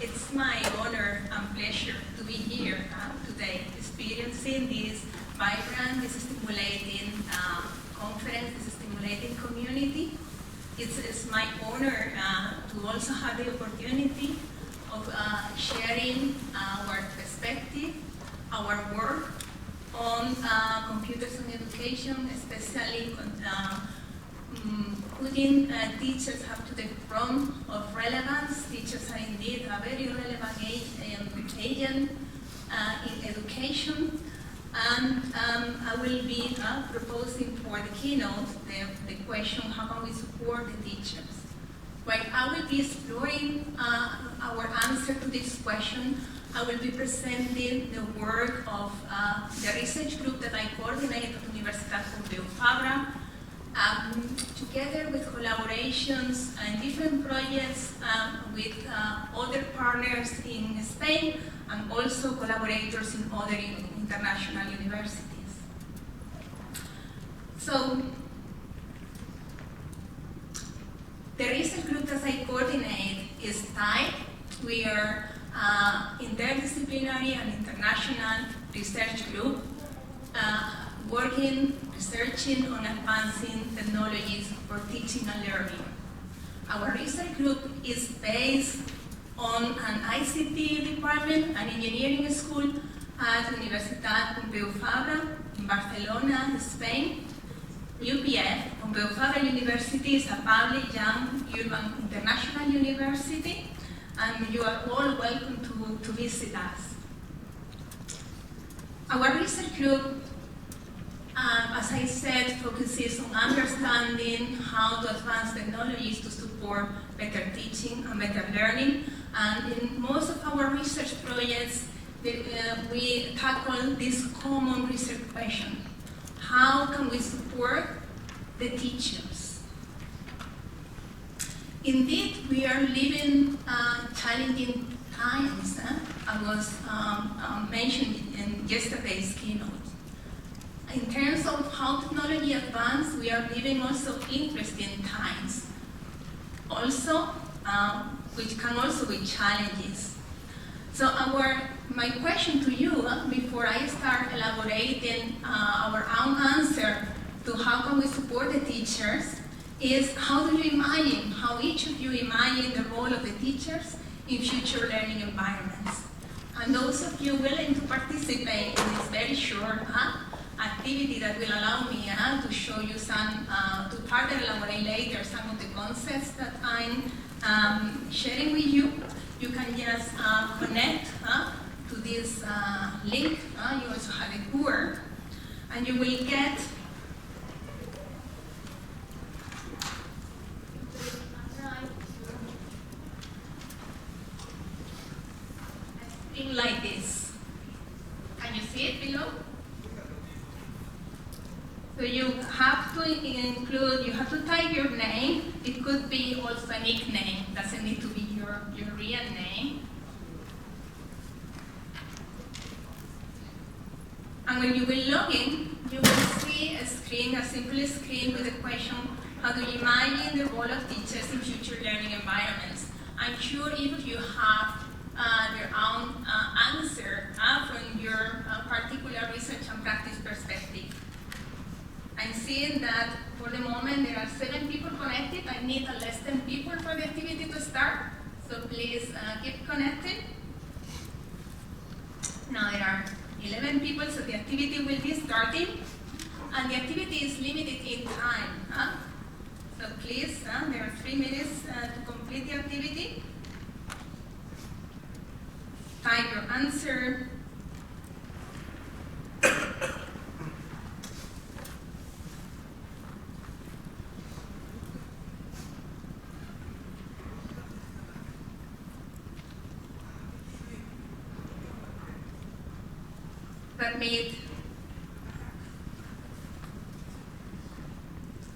It's my honor and pleasure to be here today, experiencing this vibrant, this stimulating conference, this stimulating community. It's my honor to also have the opportunity of sharing our perspective, our work on computers and education, especially putting teachers up to the front of relevance. Teachers are indeed a very relevant agent in education. And I will be proposing for the keynote the question, how can we support the teachers? While I will be exploring our answer to this question, I will be presenting the work of the research group that I coordinate at Universitat Pompeu Fabra, together with collaborations and different projects with other partners in Spain and also collaborators in other international universities. So, the research group that I coordinate is TIE. We are interdisciplinary and international research group researching on advancing technologies for teaching and learning. Our research group is based on an ICT department, an engineering school at Universitat Pompeu Fabra in Barcelona, Spain. UPF, Pompeu Fabra University, is a public young urban international university, and you are all welcome to visit us. Our research group, as I said, focuses on understanding how to advance technologies to support better teaching and better learning. And in most of our research projects, we tackle this common research question: how can we support the teachers? Indeed, we are living challenging times. I was mentioned in yesterday's keynote. In terms of how technology advances, we are living also interesting times. Also, which can also be challenges. So my question to you, before I start elaborating our own answer to how can we support the teachers, is how do you imagine, how each of you imagine the role of the teachers in future learning environments? And those of you willing to participate in this very short activity that will allow me to show you some, to further elaborate later some of the concepts that I'm sharing with you. You can just connect to this link. You also have a tour, and you will get a thing like this. Can you see it below? So you have to include, you have to type your name. It could be also a nickname, doesn't need to be your real name. And when you will log in, you will see a screen, a simple screen with a question: how do you imagine the role of teachers in future learning environments? I'm sure if you have your own answer from your particular research and practice perspective. I'm seeing that for the moment there are 7 people connected. I need less than people for the activity to start, so please keep connected. Now there are 11 people, so the activity will be starting, and the activity is limited in time. So please, there are 3 minutes to complete the activity. Type your answer. Submit.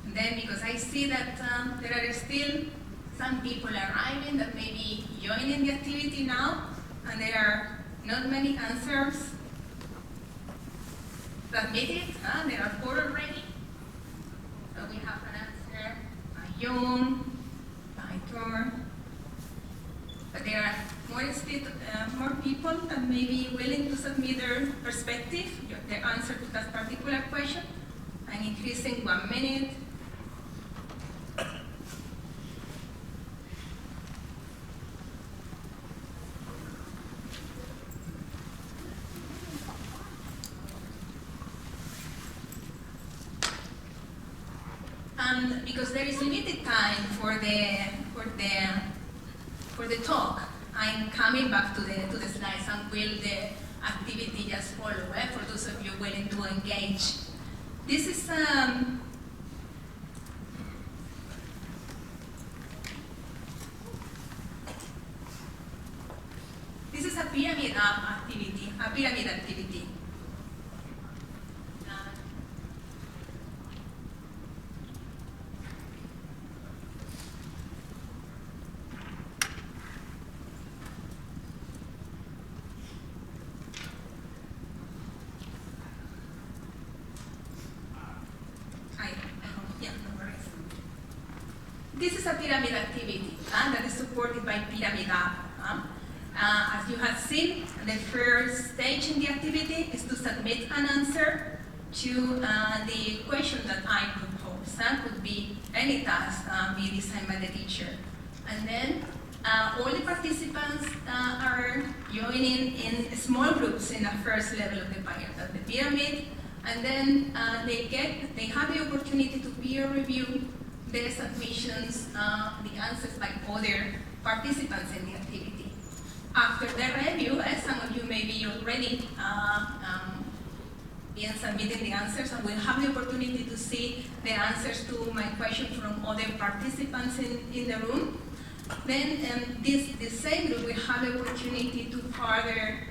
And then, because I see that there are still some people arriving that may be joining the activity now, and there are not many answers submitted. There are 4 already. So we have an answer by Jung, by Thor, but there are more people that may be willing to submit their perspective, their answer to that particular question. I'm increasing 1 minute. And because there is limited time for the talk, I'm coming back to the slides and will the activity just follow for those of you willing to engage. This is a pyramid activity. This is a pyramid activity that is supported by Pyramid App. As you have seen, the first stage in the activity is to submit an answer to the question that I propose. That could be any task be designed by the teacher. And then all the participants are joining in small groups in the first level of the pyramid. And then they have the opportunity to peer review the submissions, the answers by other participants in the activity. After the review, some of you may be already been submitting the answers, and will have the opportunity to see the answers to my question from other participants in the room. Then this same group will have the opportunity to further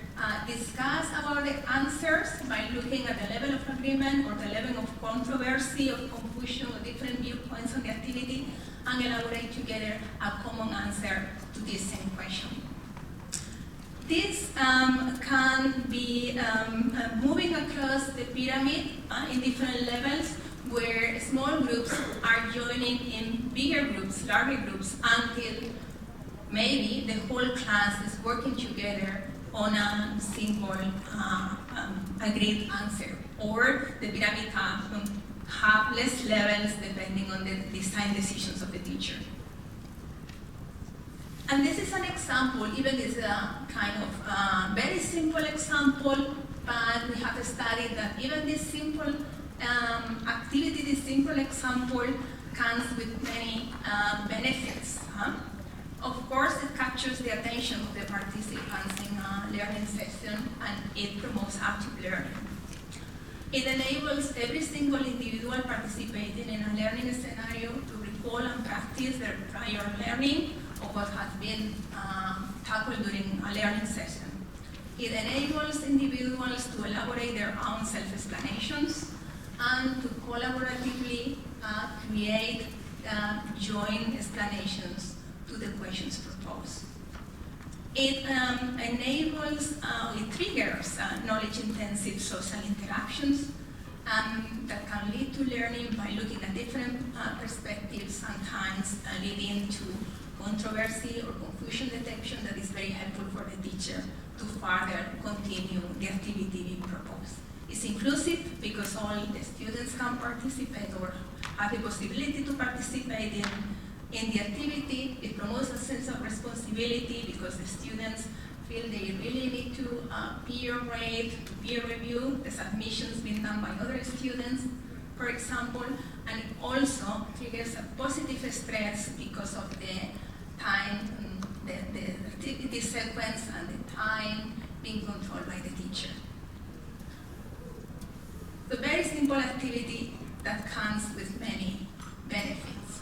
discuss about the answers by looking at the level of agreement or the level of controversy, of confusion, or different viewpoints on the activity, and elaborate together a common answer to this same question. This can be moving across the pyramid in different levels, where small groups are joining in bigger groups, larger groups, until maybe the whole class is working together on a single agreed answer, or the pyramid have less levels depending on the design decisions of the teacher. And this is an example, even this is a kind of very simple example, but we have studied that even this simple activity, this simple example, comes with many benefits. Of course, it captures the attention of the participants in a learning session, and it promotes active learning. It enables every single individual participating in a learning scenario to recall and practice their prior learning of what has been tackled during a learning session. It enables individuals to elaborate their own self-explanations and to collaboratively create joint explanations to the questions proposed. It triggers knowledge-intensive social interactions that can lead to learning by looking at different perspectives, sometimes leading to controversy or confusion detection that is very helpful for the teacher to further continue the activity being proposed. It's inclusive because all the students can participate or have the possibility to participate in the activity. It promotes a sense of responsibility because the students feel they really need to peer rate, to peer review the submissions being done by other students, for example, and it also triggers a positive stress because of the time, the activity sequence and the time being controlled by the teacher. A very simple activity that comes with many benefits.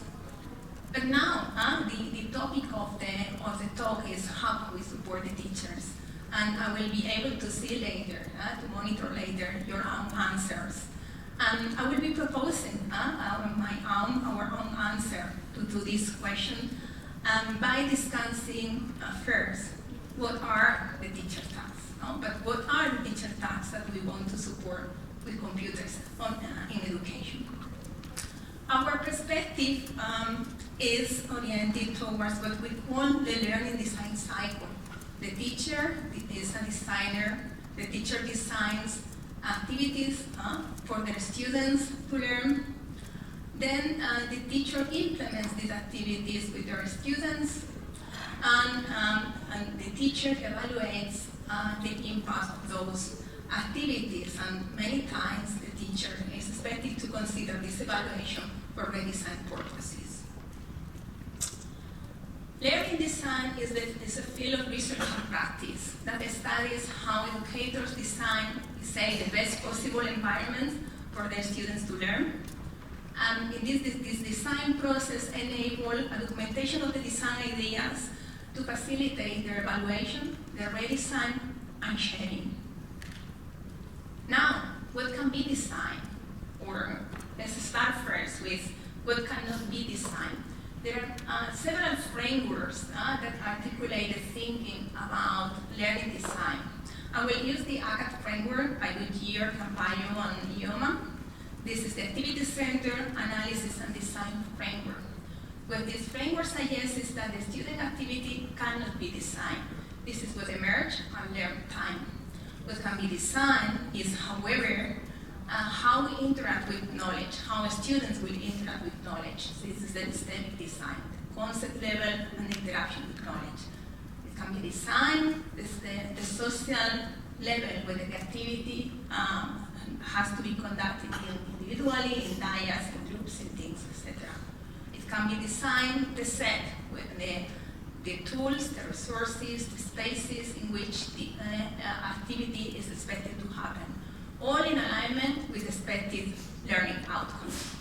But now, the topic of the talk is how can we support the teachers? And I will be able to see later, to monitor later your own answers. And I will be proposing our own answer to this question by discussing first what are the teacher tasks, but what are the teacher tasks that we want to support with computers in education. Our perspective is oriented towards what we call the learning design cycle. is a designer. The teacher designs activities for their students to learn. Then the teacher implements these activities with their students, and the teacher evaluates the impact of those activities, and many times the teacher is expected to consider this evaluation for redesign purposes. Learning design is a field of research and practice that studies how educators design, say, the best possible environment for their students to learn. And in this design process enable a documentation of the design ideas to facilitate their evaluation, their redesign, and sharing. Now, what can be designed? Or let's start first with what cannot be designed. There are several frameworks that articulate the thinking about learning design. I will use the ACAT framework by Goodyear, Campayo, and Ioma. This is the Activity Center Analysis and Design Framework. What this framework suggests is that the student activity cannot be designed. This is what emerged and learn time. What can be designed is, however, how we interact with knowledge, how students will interact with knowledge. So this is the systemic design, the concept level and the interaction with knowledge. It can be designed, the social level where the activity has to be conducted individually, in dyas, in groups, in teams, etc. It can be designed, the set, with the tools, the resources, the spaces in which the activity is expected to happen, all in alignment with expected learning outcomes.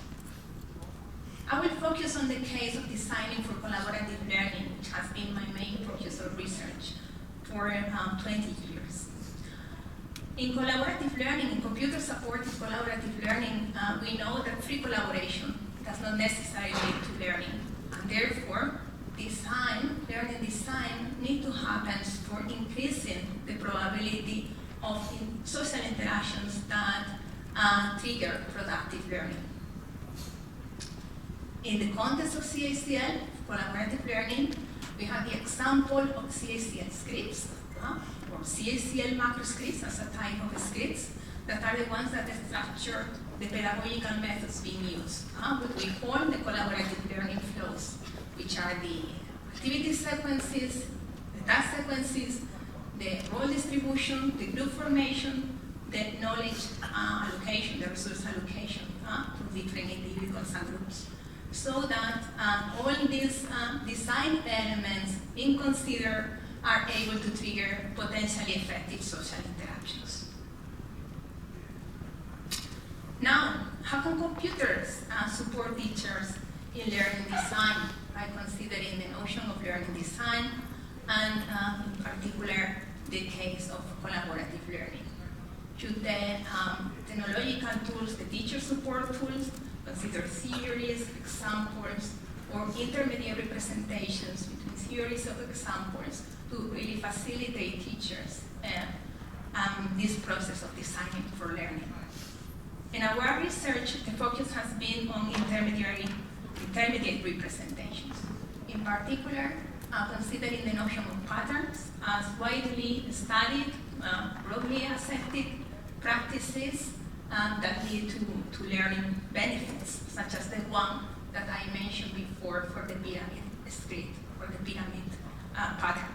I will focus on the case of designing for collaborative learning, which has been my main focus of research for 20 years. In collaborative learning, in computer-supported collaborative learning, we know that free collaboration does not necessarily lead to learning, and therefore, learning design needs to happen for increasing the probability of social interactions that trigger productive learning. In the context of CACL, collaborative learning, we have the example of CACL scripts, or CACL macro scripts as a type of scripts that are the ones that structure the pedagogical methods being used, what we call the collaborative learning flows, which are the activity sequences, the task sequences, the role distribution, the group formation, the knowledge allocation, the resource allocation to different individuals and groups. So that all these design elements being considered are able to trigger potentially effective social interactions. Now, how can computers support teachers in learning design by considering the notion of learning design and in particular the case of collaborative learning? Should the technological tools, the teacher support tools, consider theories, examples, or intermediate representations between theories of examples to really facilitate teachers this process of designing for learning? In our research, the focus has been on intermediate representations. In particular, considering the notion of patterns as widely studied, broadly accepted practices that lead to learning benefits, such as the one that I mentioned before for the pyramid script or the pyramid pattern.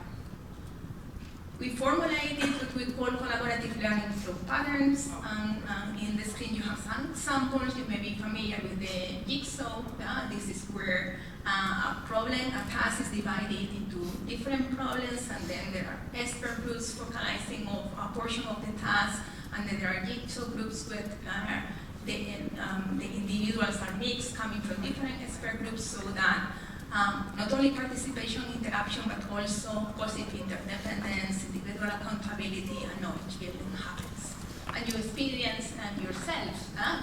We formulated what we call collaborative learning flow patterns, and in the screen you have some examples. You may be familiar with the jigsaw. This is where a task is divided into different problems, and then there are expert groups focalizing on a portion of the task, and then there are jigsaw groups with the individuals are mixed, coming from different expert groups, so that not only participation, interaction, but also positive interdependence, individual accountability, and knowledge building happens. And you experience yourself,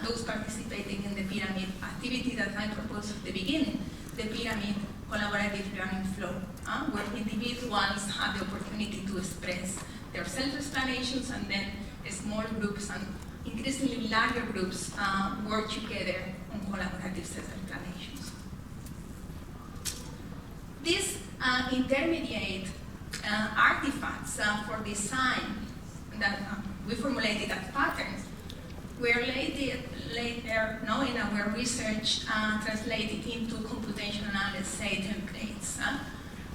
those participating in the pyramid activity that I proposed at the beginning, the pyramid collaborative learning flow, where individuals have the opportunity to express their self-explanations, and then small groups and increasingly larger groups work together on collaborative self-explanations. These intermediate artifacts for design that we formulated as patterns were later in our research translated into computational, let's say, templates,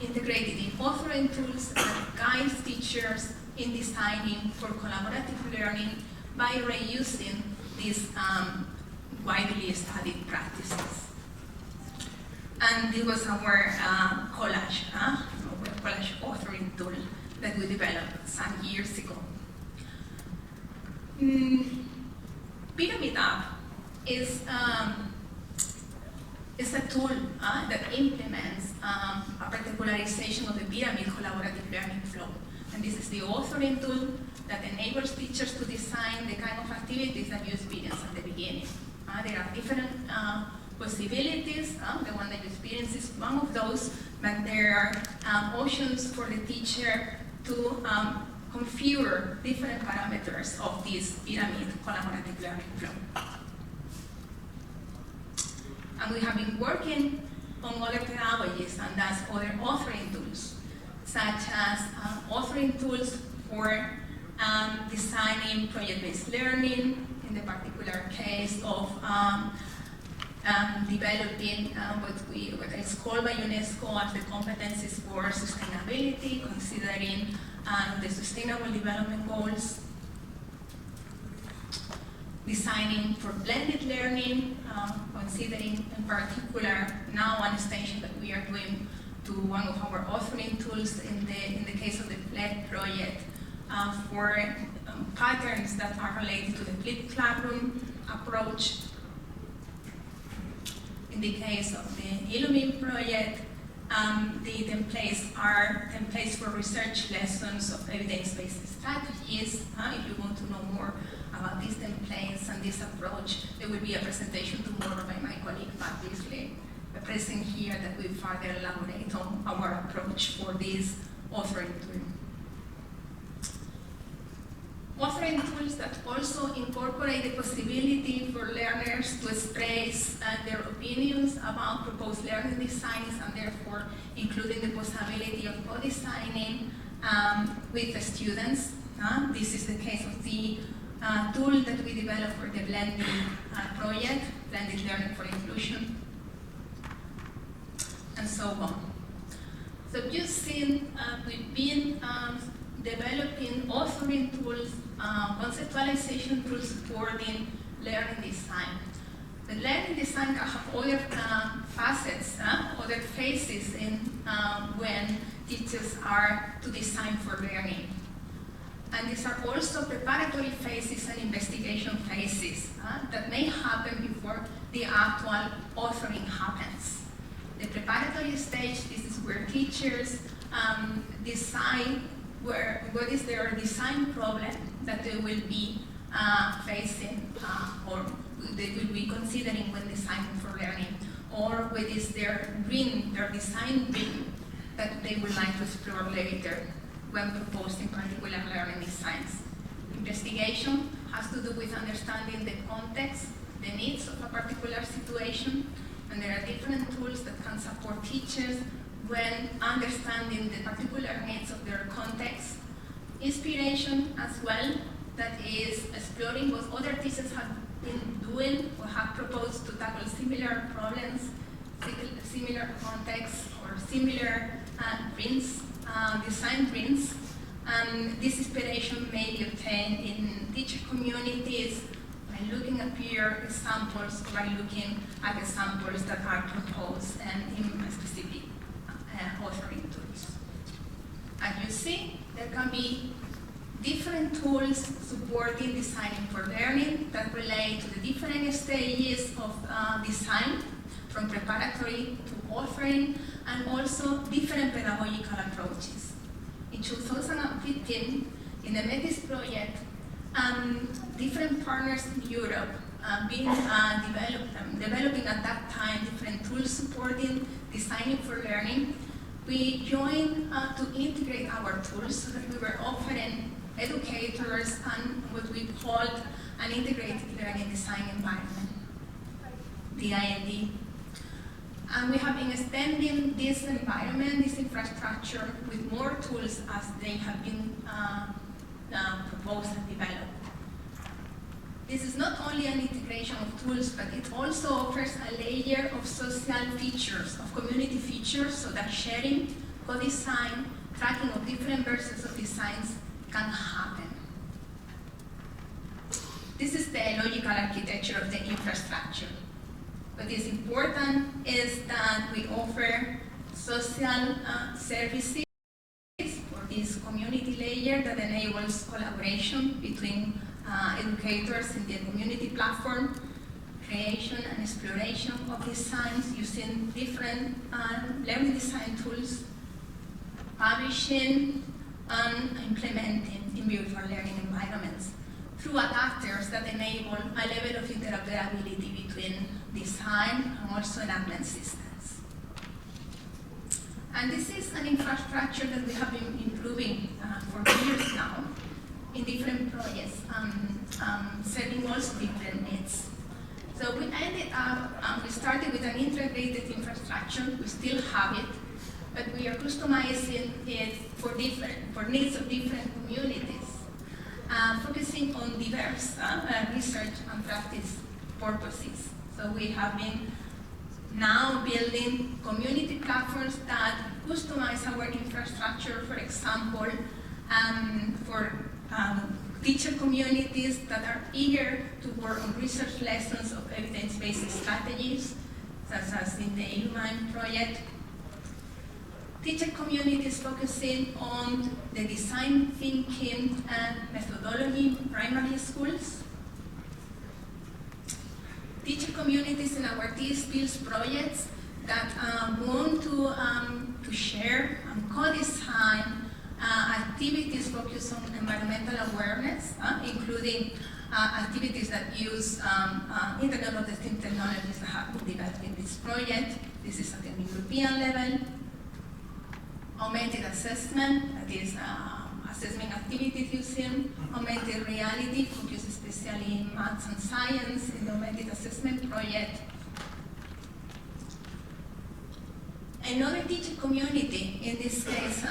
integrated in authoring tools that guide teachers in designing for collaborative learning by reusing these widely studied practices. And it was our collage authoring tool that we developed some years ago. Pyramid App is a tool that implements a particularization of the pyramid collaborative learning flow. And this is the authoring tool that enables teachers to design the kind of activities that you experience at the beginning. There are different possibilities. The one that you experience is one of those, but there are options for the teacher to configure different parameters of this pyramid collaborative learning flow. And we have been working on other pedagogies, and that's other authoring tools, such as authoring tools for designing project-based learning, in the particular case of developing what is called by UNESCO as the competencies for sustainability, considering the Sustainable Development Goals, designing for blended learning, considering in particular now an extension that we are doing to one of our authoring tools in the case of the FLED project for patterns that are related to the flipped classroom approach. In the case of the Illumine project, the templates are templates for research lessons of evidence-based strategies. If you want to know more about these templates and this approach, there will be a presentation tomorrow by my colleague Pat Beasley, present here, that will further elaborate on our approach for this authoring tool. Authoring tools that also incorporate the possibility for learners to express their opinions about proposed learning designs, and therefore including the possibility of co-designing with the students. This is the case of the tool that we developed for the blended project, Blended Learning for Inclusion, and so on. So you've seen we've been developing authoring tools, conceptualization tools supporting learning design. The learning design can have other facets, other phases in when teachers are to design for learning. And these are also preparatory phases and investigation phases that may happen before the actual authoring happens. The preparatory stage, this is where teachers decide what is their design problem that they will be facing or they will be considering when designing for learning, or what is their dream, their design dream that they would like to explore later when proposing particular learning designs. Investigation has to do with understanding the context, the needs of a particular situation, and there are different tools that can support teachers when understanding the particular needs of their context. Inspiration as well, that is exploring what other teachers have been doing or have proposed to tackle similar problems, similar contexts, or similar dreams, design dreams. And this inspiration may be obtained in teacher communities by looking at peer examples, or by looking at examples that are proposed and in specific authoring tools. As you see, there can be different tools supporting designing for learning that relate to the different stages of design, from preparatory to authoring, and also different pedagogical approaches. In 2015, in the METIS project, different partners in Europe developing at that time different tools supporting designing for learning. We joined to integrate our tools so that we were offering educators and what we called an integrated learning design environment, the ILD. And we have been extending this environment, this infrastructure, with more tools as they have been proposed and developed. This is not only an integration of tools, but it also offers a layer of social features, of community features, so that sharing, co-design, tracking of different versions of designs can happen. This is the logical architecture of the infrastructure. What is important is that we offer social services for this community layer that enables collaboration between educators in the community platform, creation and exploration of designs using different learning design tools, publishing and implementing in virtual learning environments through adapters that enable a level of interoperability between design and also enablement systems. And this is an infrastructure that we have been improving for years now in different projects, serving also different needs. So we ended up, we started with an integrated infrastructure, we still have it, but we are customizing it for needs of different communities, focusing on diverse research and practice purposes. So we have been now building community platforms that customize our infrastructure, for example, for teacher communities that are eager to work on research lessons of evidence-based strategies, such as in the Illumine project. Teacher communities focusing on the design thinking and methodology in primary schools. Teacher communities in our T-Skills projects that want to share and co-design activities focused on environmental awareness, including activities that use Internet of the Things technologies that have been developed in this project. This is at the European level. Augmented assessment, that is assessment activities using augmented reality, focused especially in maths and science in the augmented assessment project. Another teacher community, in this case,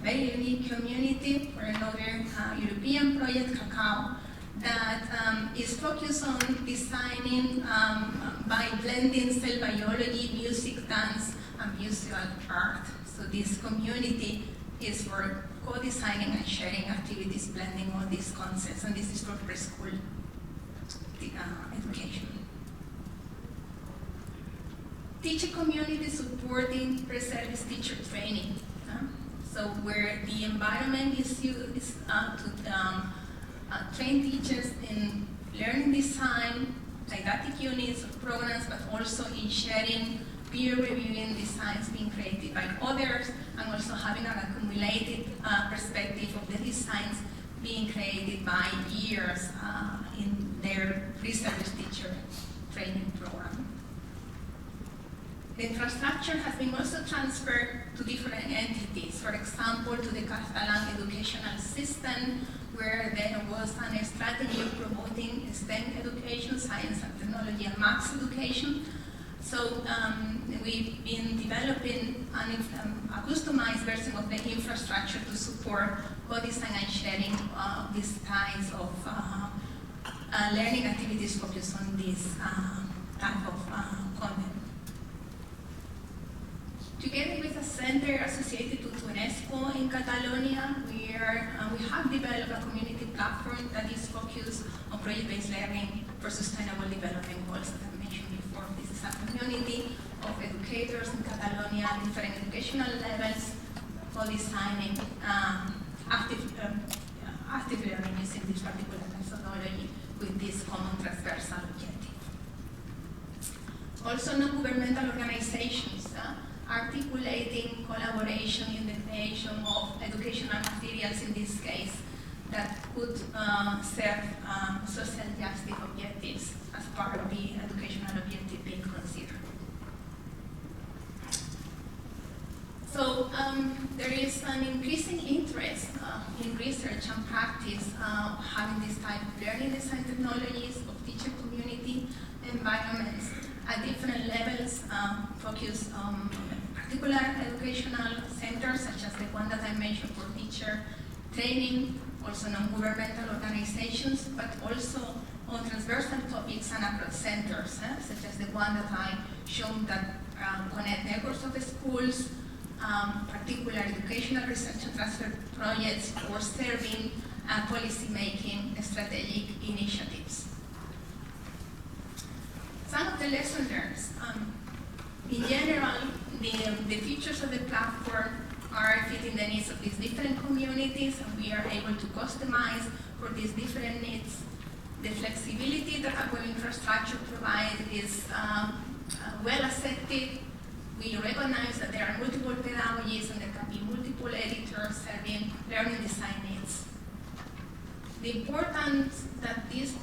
very unique community for another European project, Cacao, that is focused on designing by blending cell biology, music, dance, and visual art. So this community is for co-designing and sharing activities, blending all these concepts, and this is for preschool education. Teacher community supporting pre-service teacher training. So where the environment is used to train teachers in learning design, didactic units of programs, but also in sharing, peer reviewing designs being created by others, and also having an accumulated perspective of the designs being created by years in their pre-service teacher training program. The infrastructure has been also transferred to different entities. For example, to the Catalan educational system, where there was a strategy of promoting STEM education, science and technology and maths education. So we've been developing a customized version of the infrastructure to support co-design and sharing these kinds of learning activities focused on this type of content. Together with a center associated to UNESCO in Catalonia, we have developed a community platform that is focused on project-based learning for sustainable development goals, as I mentioned before. This is a community of educators in Catalonia at different educational levels, co-designing active learning using this particular methodology with this common transversal objective. Also, non-governmental organizations articulating collaboration in the creation of educational materials, in this case, that could serve social justice objectives as part of the educational objective being considered. So there is an increasing interest in research and practice having this type of learning design technologies of teacher community environments at different levels, focused on particular educational centers, such as the one that I mentioned for teacher training, also non-governmental organizations, but also on transversal topics and across centers, such as the one that I showed that connect networks of the schools, particular educational research and transfer projects, or serving policy-making strategic initiatives. Some of the lessons learned. In general, the features of the platform are fitting the needs of these different communities, and we are able to customize for these different needs. The flexibility that our web infrastructure provides is well accepted. We recognize that there are multiple pedagogies and there can be multiple editors serving learning design needs. The importance that these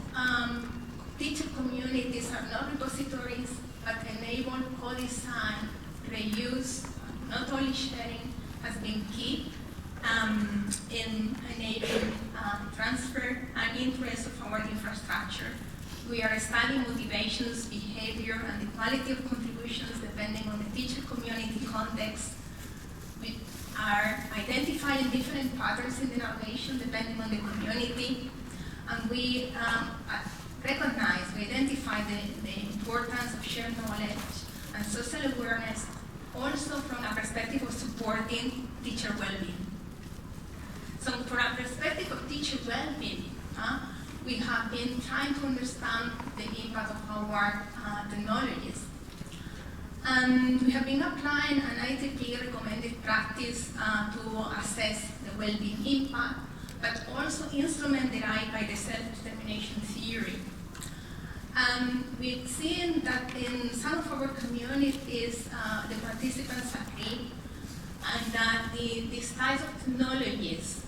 teacher communities are not repositories, but enable co-design, reuse, not only sharing, has been key in enabling transfer and interest of our infrastructure. We are studying motivations, behavior, and the quality of contributions depending on the teacher community context. We are identifying different patterns in the innovation depending on the community, and we identify the importance of shared knowledge and social awareness, also from a perspective of supporting teacher well-being. So from a perspective of teacher well-being, we have been trying to understand the impact of our technologies. And we have been applying an ITP recommended practice to assess the well-being impact, but also instrument derived by the self-determination theory. We've seen that in some of our communities, the participants agree, and that these types of technologies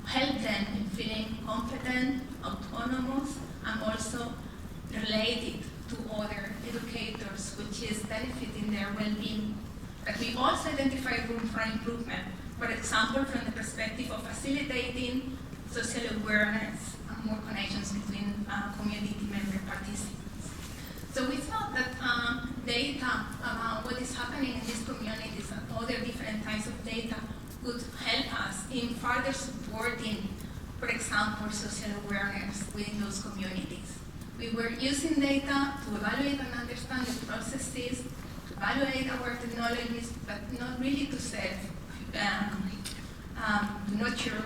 help them in feeling competent, autonomous, and also related to other educators, which is benefiting their well-being. But we also identify room for improvement, for example, from the perspective of facilitating social awareness and more connections between community member participants. So we thought that data about what is happening in these communities and other different types of data would help us in further supporting, for example, social awareness within those communities. We were using data to evaluate and understand the processes, to evaluate our technologies, but not really to to nurture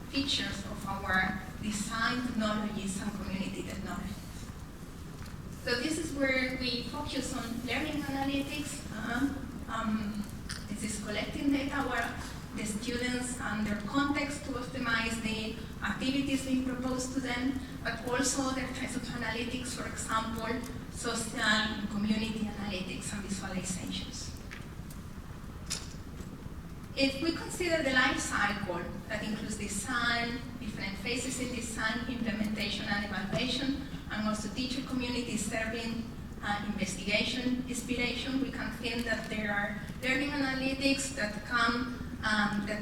features of our design technologies and community technologies. So this is where we focus on learning analytics. This is collecting data where the students and their context to optimize the activities being proposed to them, but also other types of analytics, for example, social and community analytics and visualizations. If we consider the life cycle, that includes design, different phases in design, implementation and evaluation, and also teacher community serving, investigation, inspiration, we can think that there are learning analytics that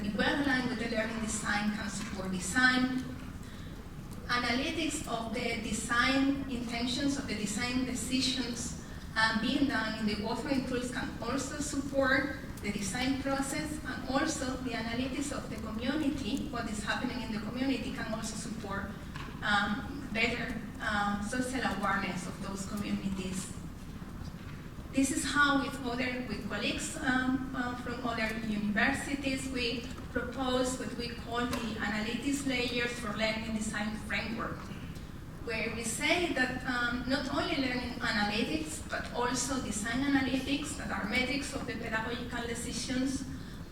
be well aligned with the learning design, can support design. Analytics of the design intentions, of the design decisions being done in the authoring tools can also support the design process, and also the analytics of the community, what is happening in the community, can also support better social awareness of those communities. This is how, with colleagues from other universities, we propose what we call the analytics layers for learning design framework, where we say that not only learning analytics, but also design analytics that are metrics of the pedagogical decisions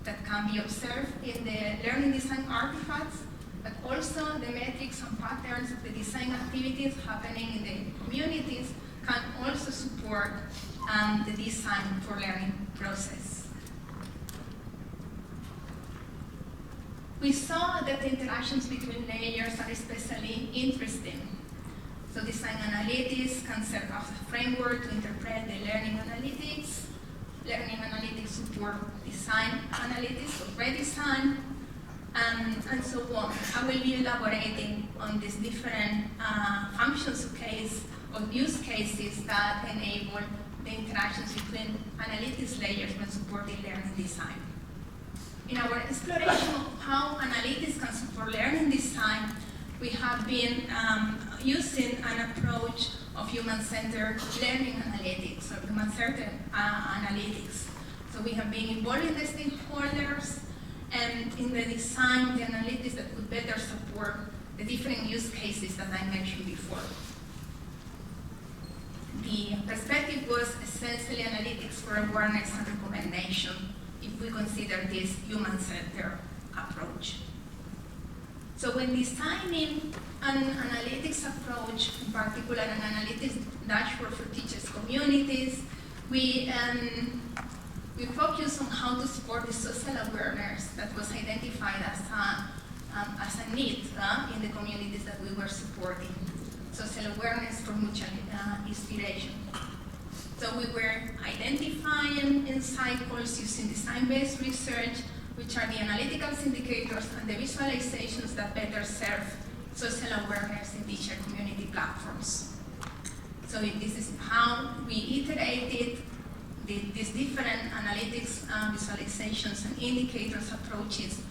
that can be observed in the learning design artifacts, but also the metrics and patterns of the design activities happening in the communities can also support the design for learning process. We saw that the interactions between layers are especially interesting. So design analytics can serve as a framework to interpret the learning analytics. Learning analytics support design analytics of redesign, and so on. I will be elaborating on these different functions of case or use cases that enable the interactions between analytics layers when supporting learning design. In our exploration of how analytics can support learning design, we have been using an approach of human-centered learning analytics, or human-centered analytics. So we have been involving the stakeholders and in the design of the analytics that could better support the different use cases that I mentioned before. The perspective was essentially analytics for awareness and recommendation if we consider this human-centered approach. So when designing an analytics approach, in particular an analytics dashboard for teachers' communities, we focus on how to support the social awareness that was identified as a need in the communities that we were supporting. Social awareness for mutual inspiration. So we were identifying in cycles using design-based research, which are the analytical indicators and the visualizations that better serve social awareness in teacher community platforms. So this is how we iterated these different analytics visualizations and indicators approaches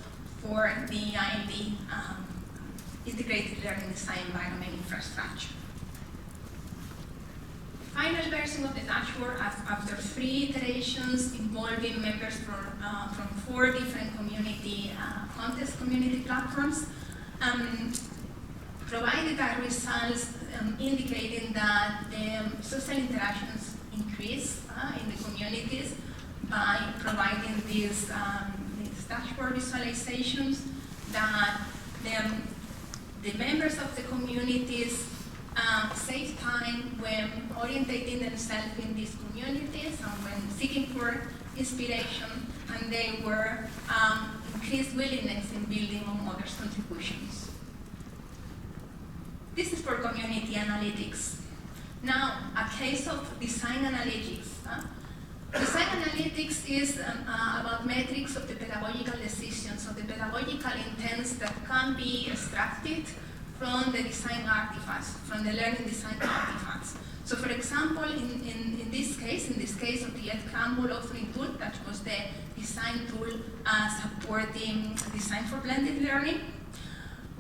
for the ILD integrated learning design environment infrastructure. Final version of the dashboard, after 3 iterations involving members from 4 different community contest community platforms, provided our results indicating that the social interactions increase in the communities by providing these dashboard visualizations, that the members of the communities save time when orientating themselves in these communities and when seeking for inspiration, and they were increased willingness in building on others' contributions. This is for community analytics. Now, a case of design analytics. Design analytics is about metrics of the pedagogical decisions, of the pedagogical intents that can be extracted from the design artifacts, from the learning design artifacts. So for example, in this case of the Ed Campbell authoring tool, that was the design tool supporting design for blended learning,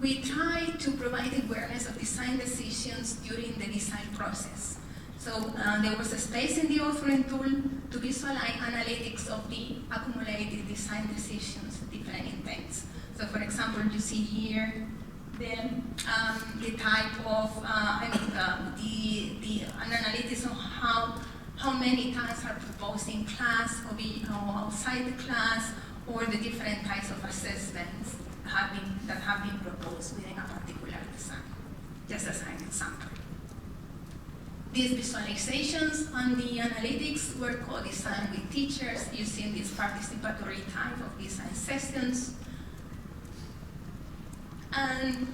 we try to provide awareness of design decisions during the design process. So there was a space in the authoring tool to visualize analytics of the accumulated design decisions, different intents. So for example, you see here the type of, the analytics of how many tasks are proposed in class or outside the class, or the different types of assessments that have been proposed within a particular design, just as an example. These visualizations and the analytics were co-designed with teachers using this participatory type of design sessions. And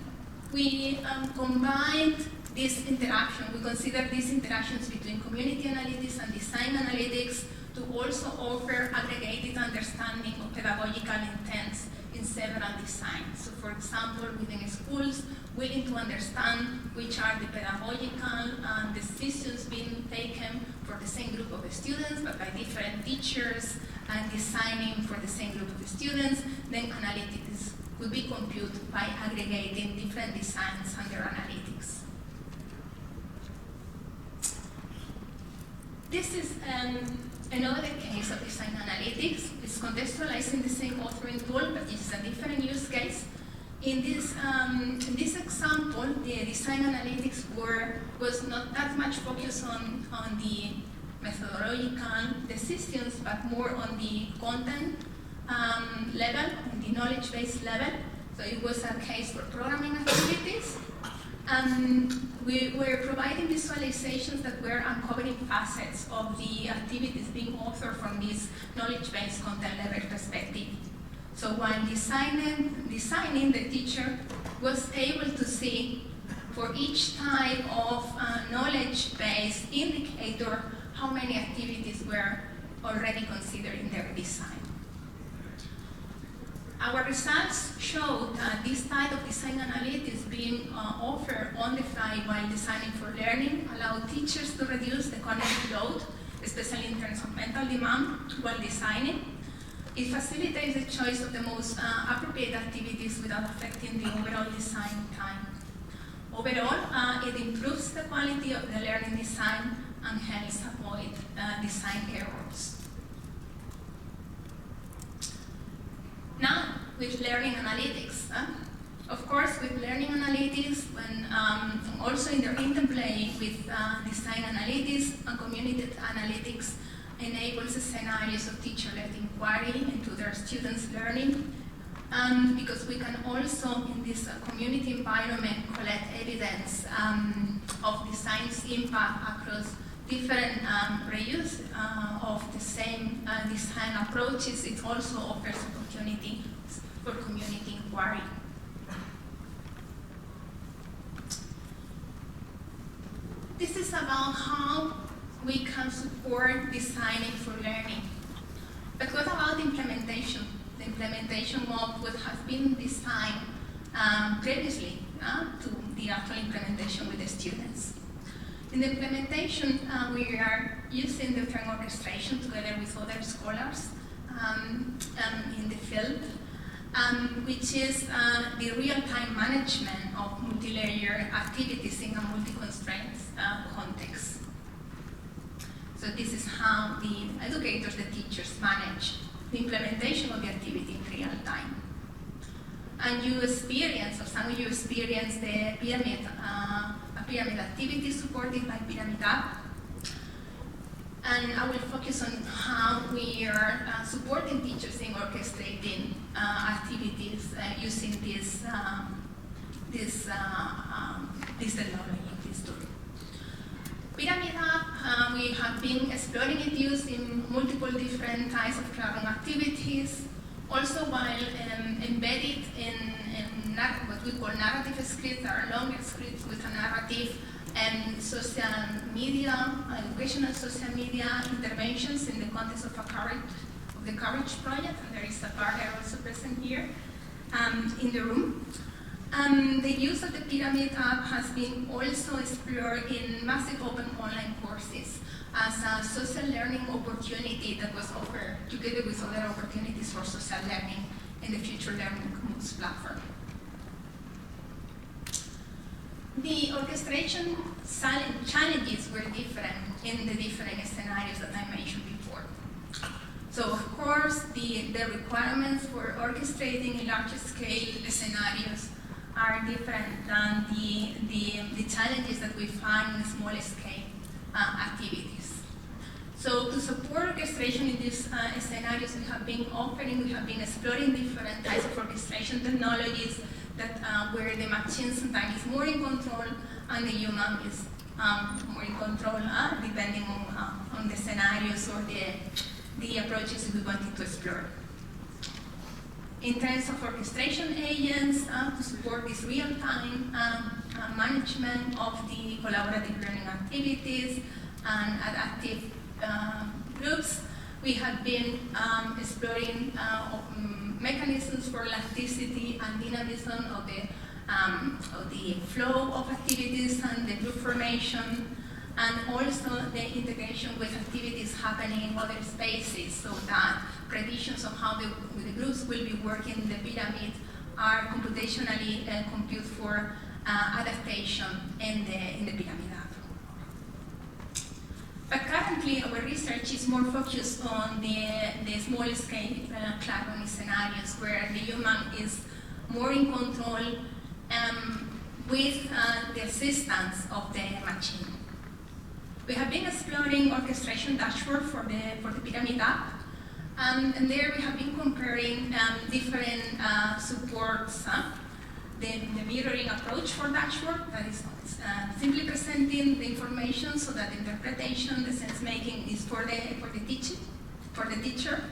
we combined this interaction, we consider these interactions between community analytics and design analytics to also offer aggregated understanding of pedagogical intents in several designs. So for example, within schools, willing to understand which are the pedagogical decisions being taken for the same group of students, but by different teachers, and designing for the same group of students, then analytics could be computed by aggregating different designs under analytics. This is another case of design analytics. It's contextualizing the same authoring tool, but it's a different use case. In this example, the design analytics was not that much focused on the methodological decisions, but more on the content level, on the knowledge-based level. So it was a case for programming activities. We were providing visualizations that were uncovering facets of the activities being authored from this knowledge-based content level perspective. So while designing, the teacher was able to see for each type of knowledge-based indicator how many activities were already considered in their design. Our results showed that this type of design analytics being offered on the fly while designing for learning allowed teachers to reduce the cognitive load, especially in terms of mental demand while designing, It facilitates the choice of the most appropriate activities without affecting the overall design time. Overall, it improves the quality of the learning design and helps avoid design errors. Now, with learning analytics. Of course, with learning analytics, when also in their interplay with design analytics and community analytics enables scenarios of teacher-led inquiry into their students' learning. Because we can also, in this community environment, collect evidence of design's impact across different reuse of the same design approaches. It also offers opportunity for community inquiry. This is about how we can support designing for learning. But what about implementation? The implementation of what has been designed previously to the actual implementation with the students. In the implementation, we are using the frame orchestration together with other scholars in the field, which is the real-time management of multi-layer activities in a multi-constraint context. So this is how the educators, the teachers, manage the implementation of the activity in real time. And you experience, or some of you experience the pyramid activity supported by Pyramid App. And I will focus on how we are supporting teachers in orchestrating activities using this technology, this tool. Pyramid App, we have been exploring its use in multiple different types of classroom activities, also while embedded in what we call narrative scripts, that are longer scripts with a narrative and social media, educational social media interventions in the context of the Courage project, and there is a partner also present here in the room. The use of the Pyramid App has been also explored in massive open online courses as a social learning opportunity that was offered together with other opportunities for social learning in the Future Learning Commons platform. The orchestration challenges were different in the different scenarios that I mentioned before. So of course, the requirements for orchestrating in larger scale scenarios are different than the challenges that we find in small scale activities. So to support orchestration in these scenarios we have been exploring different types of orchestration technologies that where the machine sometimes is more in control and the human is more in control depending on the scenarios or the approaches we wanted to explore. In terms of orchestration agents, to support this real-time management of the collaborative learning activities and adaptive groups, we have been exploring mechanisms for elasticity and dynamism of the flow of activities and the group formation, and also the integration with activities happening in other spaces, so that predictions of how the groups will be working in the pyramid are computationally computed for adaptation in the pyramid app. But currently, our research is more focused on the small scale classroom scenarios where the human is more in control with the assistance of the machine. We have been exploring orchestration dashboard for the pyramid app, and there we have been comparing different supports. The mirroring approach for dashboard, that is simply presenting the information so that interpretation, the sense making is for the teacher,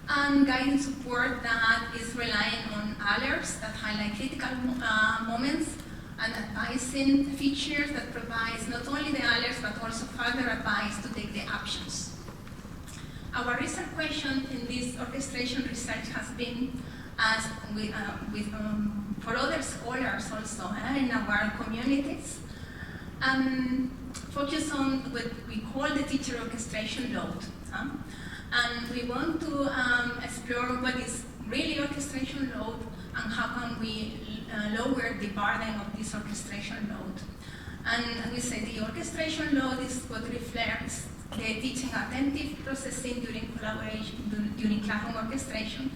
and guiding support that is relying on alerts that highlight critical moments, and advising features that provides not only the alerts but also further advice to take the actions. Our recent question in this orchestration research has been asked for other scholars also in our communities, focus on what we call the teacher orchestration load. And we want to explore what is really orchestration load and how can we lower the burden of this orchestration load. And we say the orchestration load is what reflects the teaching attentive processing during collaboration, during classroom orchestration.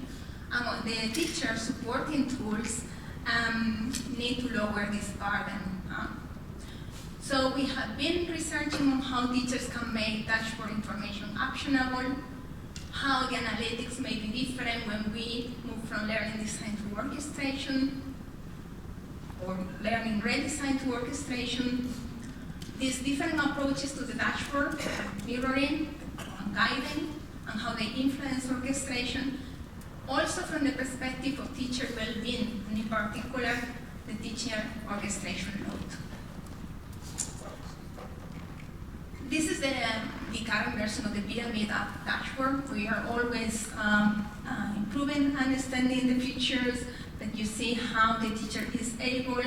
And the teacher supporting tools need to lower this burden. So we have been researching on how teachers can make dashboard information actionable, how the analytics may be different when we move from learning design to orchestration, or learning redesign to orchestration. These different approaches to the dashboard, mirroring, and guiding, and how they influence orchestration, also from the perspective of teacher well-being, and in particular, the teacher orchestration load. This is the current version of the pyramid dashboard. We are always improving, understanding the features, but you see how the teacher is able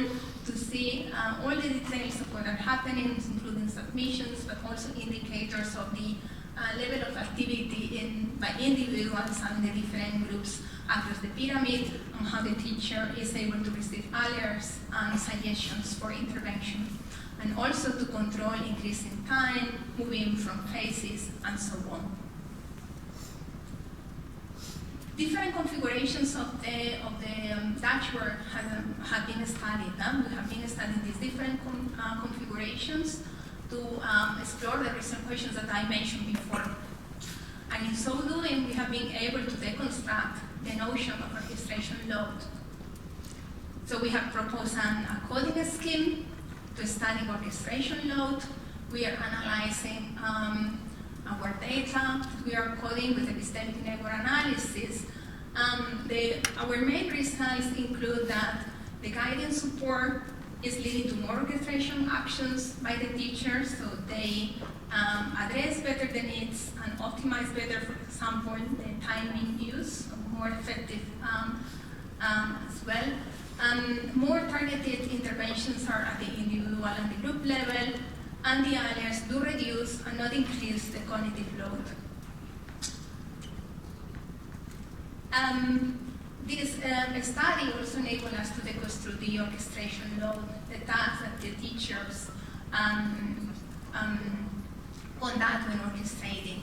to see all the details of what are happening, including submissions, but also indicators of the level of activity by individuals and the different groups across the pyramid, and how the teacher is able to receive alerts and suggestions for intervention, and also to control increasing time, moving from phases, and so on. Different configurations of the dashboard have been studied. We have been studying these different configurations to explore the recent questions that I mentioned before. And in so doing, we have been able to deconstruct the notion of orchestration load. So we have proposed a coding scheme to study orchestration load. We are analyzing our data. We are coding with epistemic network analysis. Our main results include that the guidance support is leading to more orchestration actions by the teachers, so they address better the needs and optimize better, for example, the timing use, more effective as well. More targeted interventions are at the individual and the group level, and the alerts do reduce and not increase the cognitive load. This study also enabled us to deconstruct the orchestration load, the tasks that the teachers conduct when orchestrating.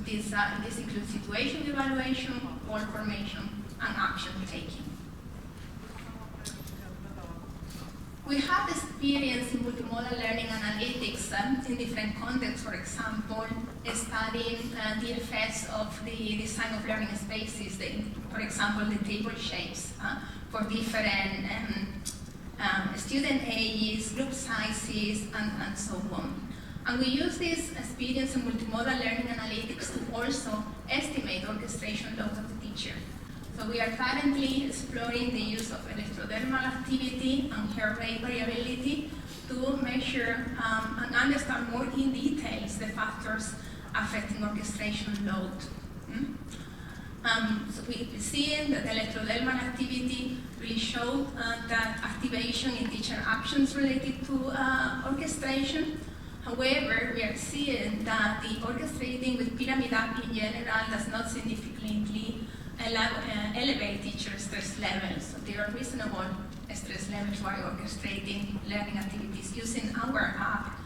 This includes situation evaluation, goal formation, and action taking. We have experience in multimodal learning analytics in different contexts, for example, studying the effects of the design of learning spaces, for example, the table shapes for different student ages, group sizes, and so on. And we use this experience in multimodal learning analytics to also estimate orchestration load of the teacher. So we are currently exploring the use of electrodermal activity and heart rate variability to measure and understand more in details the factors affecting orchestration load. So we see that electrodermal activity really showed that activation in teacher actions related to orchestration. However, we are seeing that the orchestrating with pyramid up in general does not significantly elevate teacher stress levels. So there are reasonable stress levels while orchestrating learning activities using our app,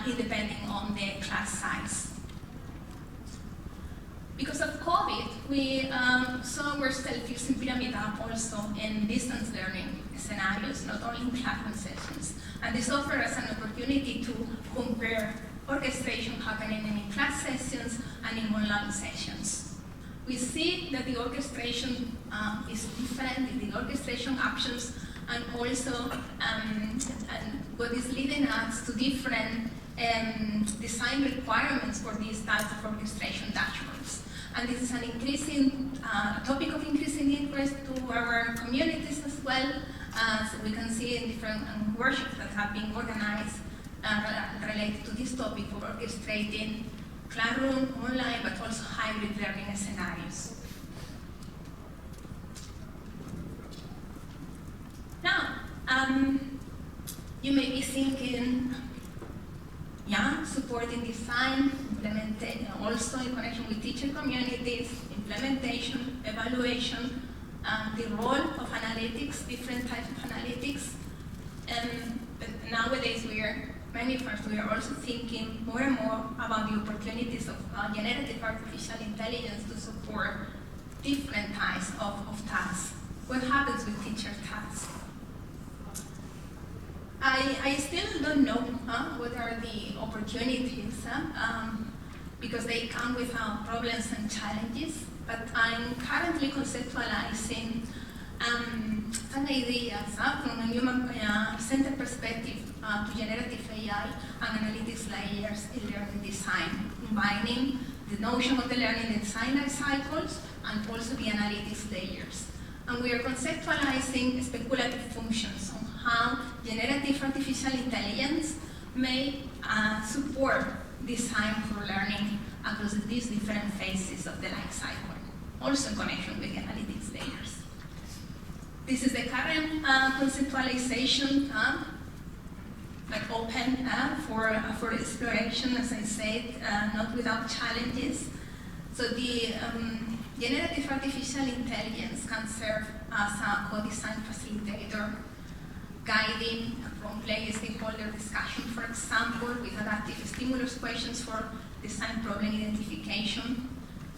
depending on the class size. Because of COVID, we saw ourselves using pyramid app also in distance learning scenarios, not only in classroom sessions. And this offers us an opportunity to compare orchestration happening in class sessions and in online sessions. We see that the orchestration is different in the orchestration actions, and also and what is leading us to different design requirements for these types of orchestration dashboards. And this is an increasing topic of increasing interest to our communities as well. So we can see in different workshops that have been organized related to this topic for orchestrating classroom, online, but also hybrid learning scenarios. Now, you may be thinking, yeah, supporting design, also in connection with teacher communities, implementation, evaluation, the role of analytics, different types of analytics. But nowadays many of us, we are also thinking more and more about the opportunities of generative artificial intelligence to support different types of tasks. What happens with teacher tasks? I still don't know what are the opportunities because they come with problems and challenges, but I'm currently conceptualizing some ideas from a human-centered perspective to generative AI and analytics layers in learning design, combining the notion of the learning and design life cycles and also the analytics layers. And we are conceptualizing speculative functions on how generative artificial intelligence may support design for learning across these different phases of the life cycle, also in connection with the analytics layers. This is the current conceptualization, but open for exploration, as I said, not without challenges. So the generative artificial intelligence can serve as a co-design facilitator, guiding role-play stakeholder discussion, for example, with adaptive stimulus questions for design problem identification,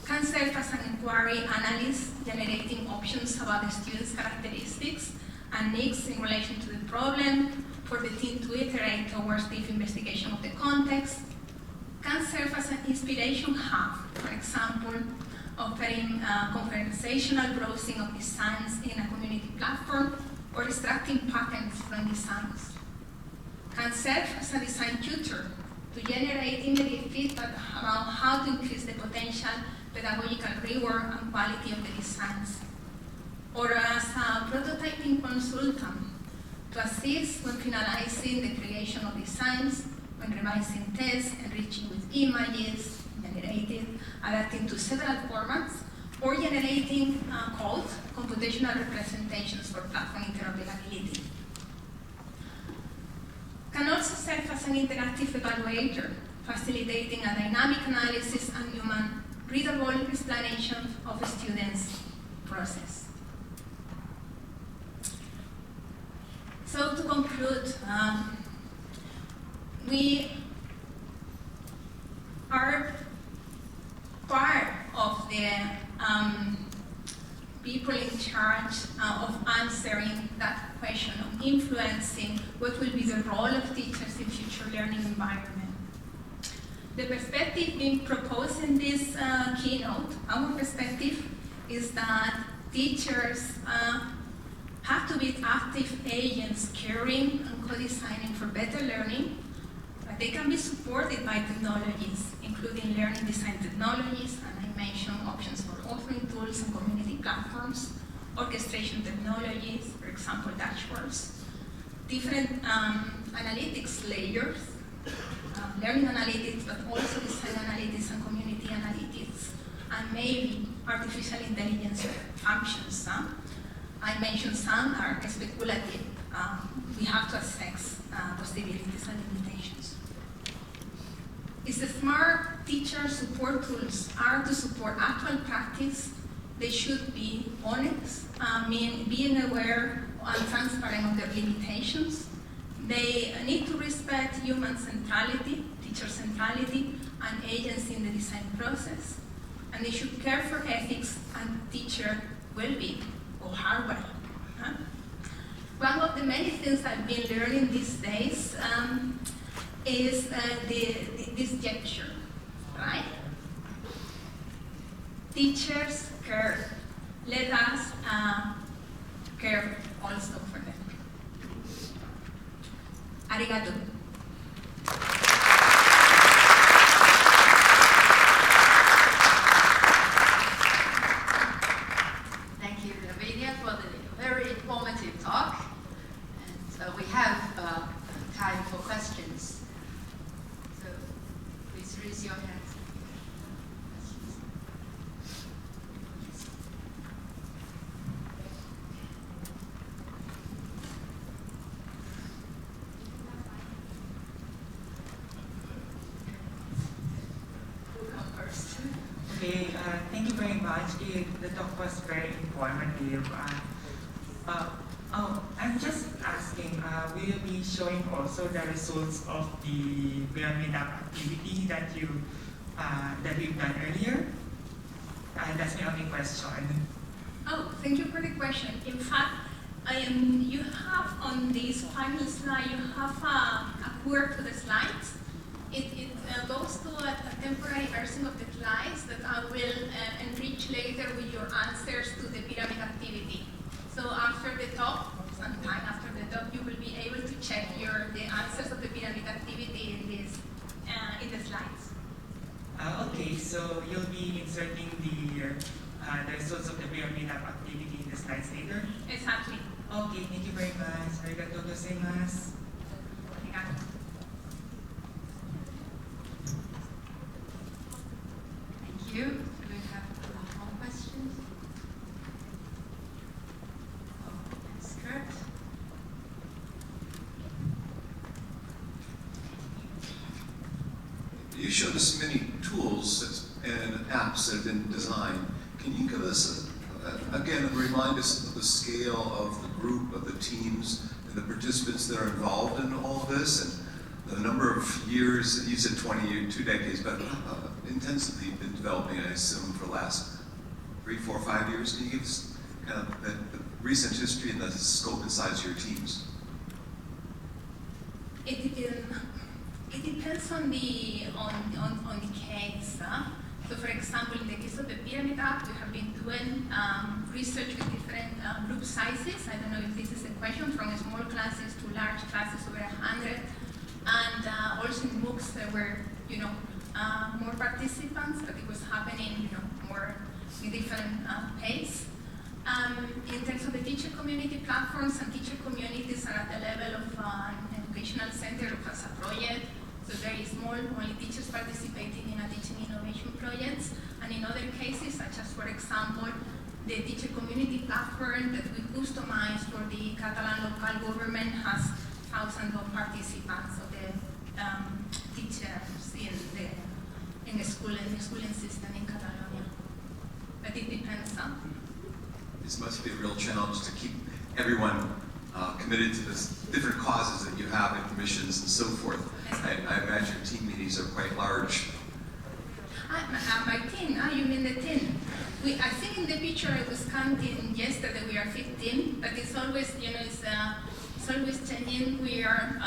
can serve as an inquiry analyst, generating options about the student's characteristics and needs in relation to the problem for the team to iterate towards deep investigation of the context, can serve as an inspiration hub, for example, offering conversational browsing of designs in a community platform or extracting patterns from designs, can serve as a design tutor to generate immediate feedback about how to increase the potential pedagogical rigor and quality of the designs, or as a prototyping consultant to assist when finalizing the creation of designs, when revising tests, enriching with images, generated, adapting to several formats, or generating code, computational representations for platform interoperability. Can also serve as an interactive evaluator, facilitating a dynamic analysis and human readable explanation of a student's process. So to conclude, we are part of the people in charge of answering that question, of influencing what will be the role of teachers in future learning environment. The perspective being proposed in this keynote, our perspective, is that teachers have to be active agents caring and co-designing for better learning, but they can be supported by technologies, including learning design technologies, and I mentioned options for authoring tools and community platforms, orchestration technologies, for example, dashboards, different analytics layers, learning analytics, but also design analytics and community analytics, and maybe artificial intelligence functions. I mentioned some are speculative. We have to assess possibilities and limitations. If the smart teacher support tools are to support actual practice, they should be honest, being aware and transparent of their limitations. They need to respect human centrality, teacher centrality, and agency in the design process. And they should care for ethics and teacher well-being or hardware. One of the many things I've been learning these days is this gesture, right? Teachers care. Let us care also for them. Arigato. Thank you, Lavinia, for the very informative talk. And we have time for questions. So please raise your hands. was very informative. I'm just asking, will you be showing also the results of the pyramid up activity that we've done earlier? That's my only question. Oh, thank you for the question. In fact, you have on this final slide, you have a QR to the slides. It goes to a temporary version of the slides that I will enrich later with your answers to the pyramid activity. So after the talk, sometime after the talk, you will be able to check the answers of the pyramid activity in the slides. Okay, so you'll be inserting the results of the pyramid activity in the slides later? Exactly. Okay, thank you very much. Arigatou gozaimasu. Arigato. Thank you. Do we have more questions? Oh, that's Kurt. You showed us many tools and apps that have been designed. Can you give us, again, remind us of the scale of the group, of the teams, and the participants that are involved in all of this, and the number of years, you said 2 decades, but intensively been developing, I assume, for the last 3, 4, 5 years. Can you give us kind of the recent history and the scope and size of your teams? It depends on the case. So, for example, in the case of the pyramid app, we have been doing research with different group sizes. I don't know if this is a question, from small classes to large classes over 100. And also in MOOCs, there were, more participants, but it was happening, more with different pace. In terms of the teacher community platforms, and teacher communities are at the level of an educational center or as a project. So very small, only teachers participating in a teaching innovation projects. And in other cases, such as, for example, the teacher community platform that we customize for the Catalan local government has thousands of participants of the teachers in the schooling system in Catalonia. But it depends on. This must be a real challenge to keep everyone committed to the different causes that you have and missions and so forth. I imagine team meetings are quite large. My team, you mean the team? I think in the picture I was counting yesterday we are 15, but it's always, it's always changing. We are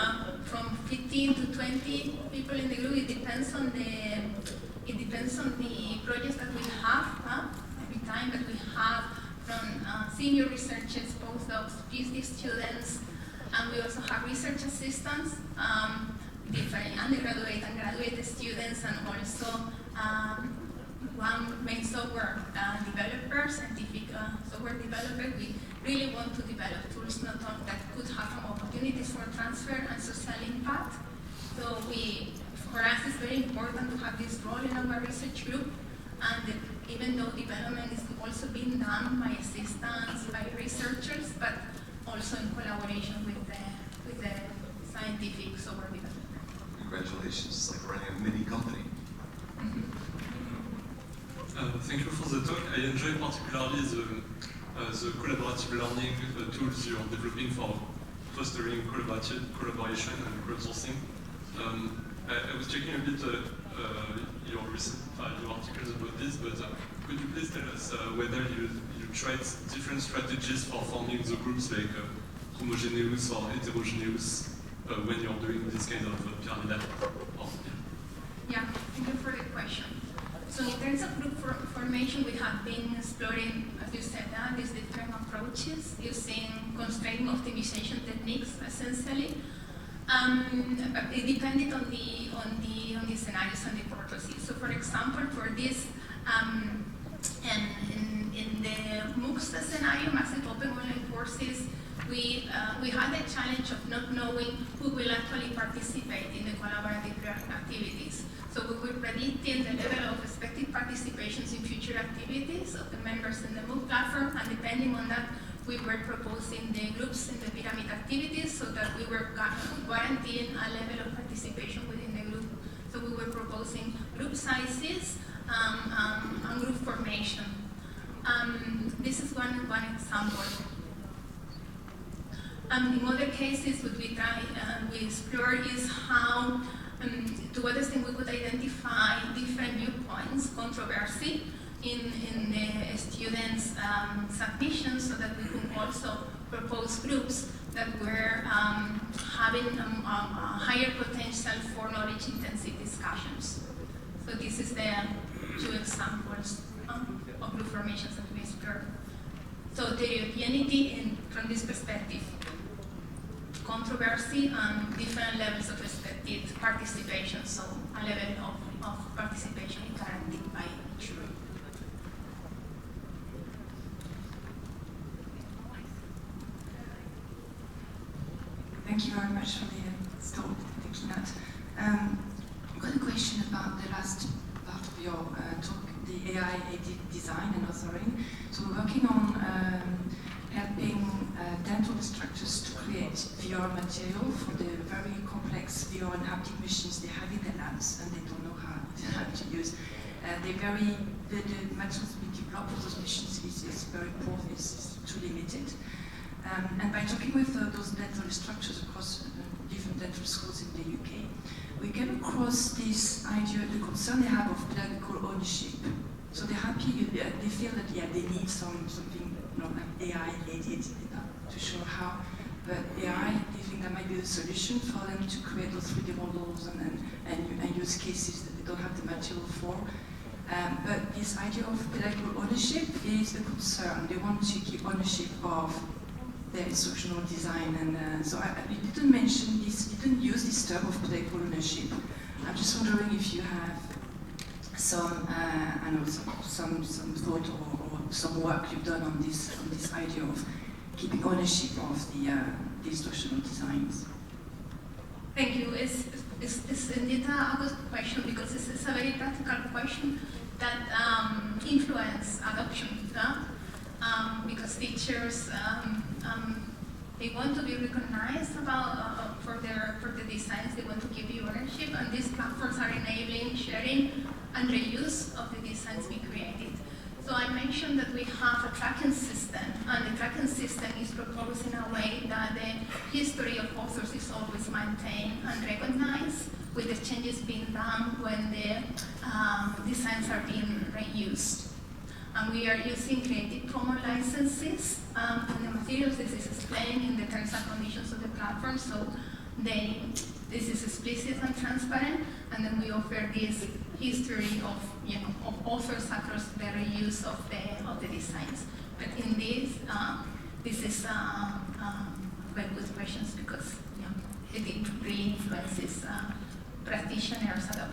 from 15 to 20 people in the group. It depends on the projects that we have every time that we have. From senior researchers, postdocs, PhD students, and we also have research assistants, different undergraduate and graduate students, and also one main software developer, scientific software developer. We really want to develop tools not only that could have opportunities for transfer and social impact. So for us, it's very important to have this role in our research group. And even though development is also being done by assistants, by researchers, but also in collaboration with the scientific software developer. Congratulations, it's like running a mini company. Thank you for the talk. I enjoy particularly the collaborative learning tools you are developing for fostering collaboration and crowdsourcing. I was checking a bit your articles about this, but could you please tell us whether you tried different strategies for forming the groups, like homogeneous or heterogeneous, when you're doing this kind of pyramid? Yeah, thank you for the question. So in terms of group formation, we have been exploring, as you said, these different approaches using constraint optimization techniques, essentially. It depended on the scenarios and the purposes. So, for example, for this, in the MOOCs scenario, massive open online courses, we had the challenge of not knowing who will actually participate in the collaborative activities. So we were predicting the level of expected participations in future activities of the members in the MOOC platform, and depending on that, we were proposing the groups in the pyramid activities so that we were guaranteeing a level of participation within the group. So we were proposing group sizes and group formation. This is one example. In other cases, what we try we explore is how, to what extent we could identify different viewpoints, controversy in the students' submissions, so that we could also propose groups that were having a higher potential for knowledge-intensive discussions. So this is the two examples of group formations that we explored. So heterogeneity from this perspective, controversy and different levels of expected participation, so a level of participation guaranteed by each group. Thank you very much for the talk, the keynote. I've got a question about the last part of your talk, the AI-aided design and authoring. So we're working on helping dental instructors to create VR material for the very complex VR and haptic machines they have in their labs, and they don't know how to use. The materials being developed for those machines is very poor, it's too limited. And by talking with those dental instructors across different dental schools in the UK, we came across this idea, the concern they have of pedagogical ownership. So they're happy, they feel that they need something like AI-aided to show how, but AI, they think that might be the solution for them to create those 3D models and use cases that they don't have the material for. But this idea of pedagogical ownership is a concern. They want to keep ownership of their instructional design, and so you didn't mention this, you didn't use this term of pedagogical ownership. I'm just wondering if you have some, some thought or some work you've done on this idea of keeping ownership of the instructional designs. Thank you. It's indeed a good question, because it's a very practical question that influence adoption. Because teachers they want to be recognized for the designs. They want to give you ownership, and these platforms are enabling sharing and reuse of the designs we created. So I mentioned that we have a tracking system, and the tracking system is proposed in a way that the history of authors is always maintained and recognized, with the changes being done when the designs are being reused. And we are using creative common licenses, and the materials, this is explained in the terms and conditions of the platform, so this is explicit and transparent, and then we offer this history of authors across the reuse of the designs. But in this is very good questions, because it really influences practitioners' adoption.